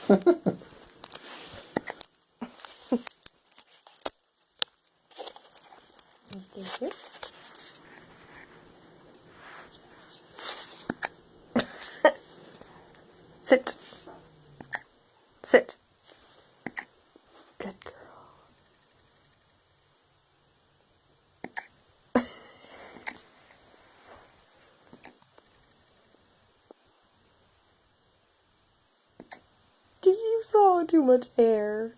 Thank you. Sit. Sit. Good girl. Did you swallow too much air?